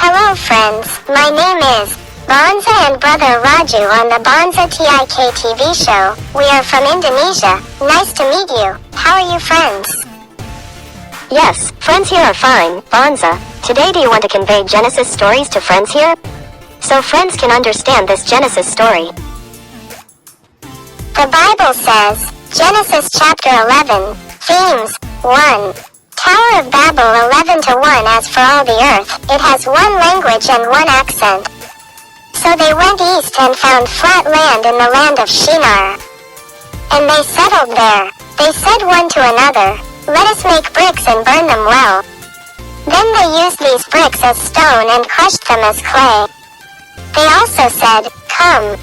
Hello friends, my name is Bonza and brother Raju on the Bonza TIK TV show. We are from Indonesia. Nice to meet you. How are you friends? Yes, friends here are fine, Bonza. Today do you want to convey Genesis stories to friends here? So friends can understand this Genesis story. The Bible says, Genesis chapter 11, themes, 1. Tower of Babel 11:1. As for all the earth, it has one language and one accent. So they went east and found flat land in the land of Shinar. And they settled there. They said one to another, let us make bricks and burn them well. Then they used these bricks as stone and crushed them as clay. They also said, come,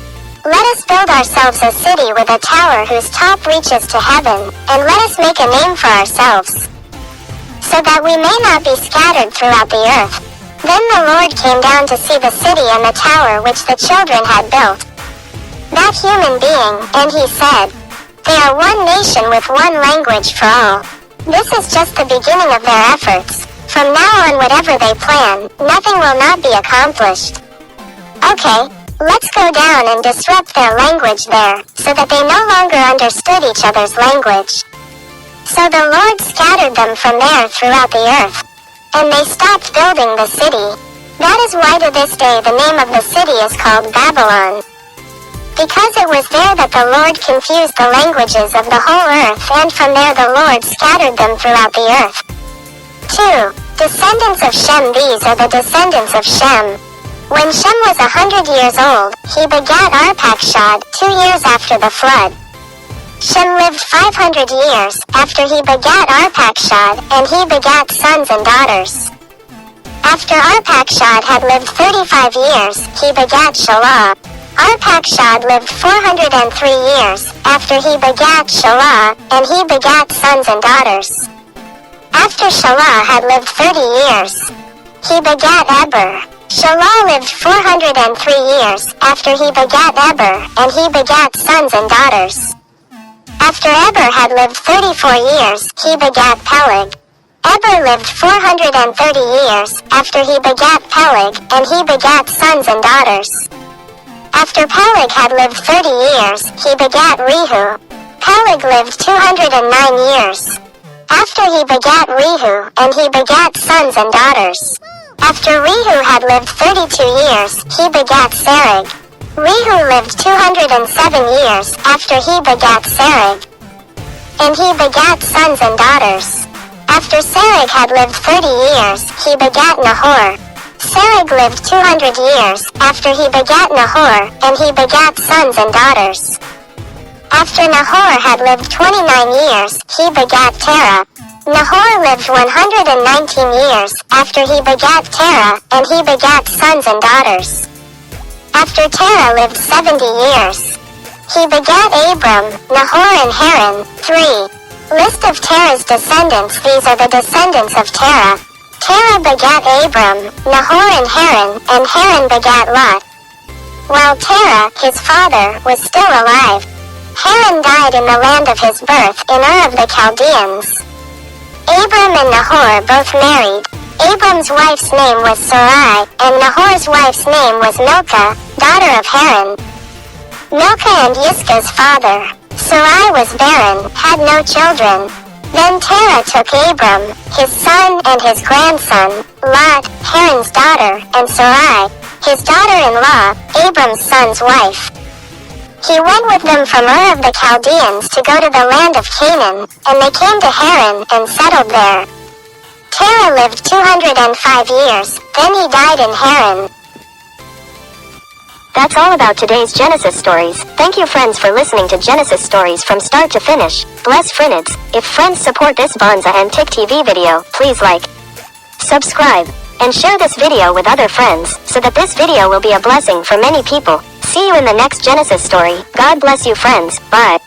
let us build ourselves a city with a tower whose top reaches to heaven, and let us make a name for ourselves, so that we may not be scattered throughout the earth. Then the Lord came down to see the city and the tower which the children had built. That human being, and he said, they are one nation with one language for all. This is just the beginning of their efforts. From now on, whatever they plan, nothing will not be accomplished. Okay, let's go down and disrupt their language there, so that they no longer understood each other's language. So the Lord scattered them from there throughout the earth, and they stopped building the city. That is why to this day the name of the city is called Babylon. Because it was there that the Lord confused the languages of the whole earth, and from there the Lord scattered them throughout the earth. 2. Descendants of Shem. These are the descendants of Shem. When Shem was 100 years old, he begat Arpachshad, 2 years after the flood. Shem lived 500 years after he begat Arpachshad, and he begat sons and daughters. After Arpachshad had lived 35 years, he begat Shelah. Arpachshad lived 403 years after he begat Shelah, and he begat sons and daughters. After Shelah had lived 30 years, he begat Eber. Shelah lived 403 years after he begat Eber, and he begat sons and daughters. After Eber had lived 34 years, he begat Peleg. Eber lived 430 years after he begat Peleg, and he begat sons and daughters. After Peleg had lived 30 years, he begat Rehu. Peleg lived 209 years after he begat Rehu, and he begat sons and daughters. After Rehu had lived 32 years, he begat Serug. Rehu lived 207 years after he begat Serug, and he begat sons and daughters. After Serug had lived 30 years, he begat Nahor. Serug lived 200 years after he begat Nahor, and he begat sons and daughters. After Nahor had lived 29 years, he begat Terah. Nahor lived 119 years after he begat Terah, and he begat sons and daughters. After Terah lived 70 years, he begat Abram, Nahor and Haran. 3. List of Terah's descendants. These are the descendants of Terah. Terah begat Abram, Nahor and Haran begat Lot. While Terah, his father, was still alive, Haran died in the land of his birth, in Ur of the Chaldeans. Abram and Nahor both married. Abram's wife's name was Sarai, and Nahor's wife's name was Milcah, daughter of Haran. Milcah and Yiscah's father. Sarai was barren, had no children. Then Terah took Abram, his son and his grandson, Lot, Haran's daughter, and Sarai, his daughter-in-law, Abram's son's wife. He went with them from Ur of the Chaldeans to go to the land of Canaan, and they came to Haran and settled there. Terah lived 205 years, then he died in Haran. That's all about today's Genesis stories. Thank you friends for listening to Genesis stories from start to finish. Bless friends. If friends support this Bonza and Tick TV video, please like, subscribe, and share this video with other friends, so that this video will be a blessing for many people. See you in the next Genesis story. God bless you friends. Bye.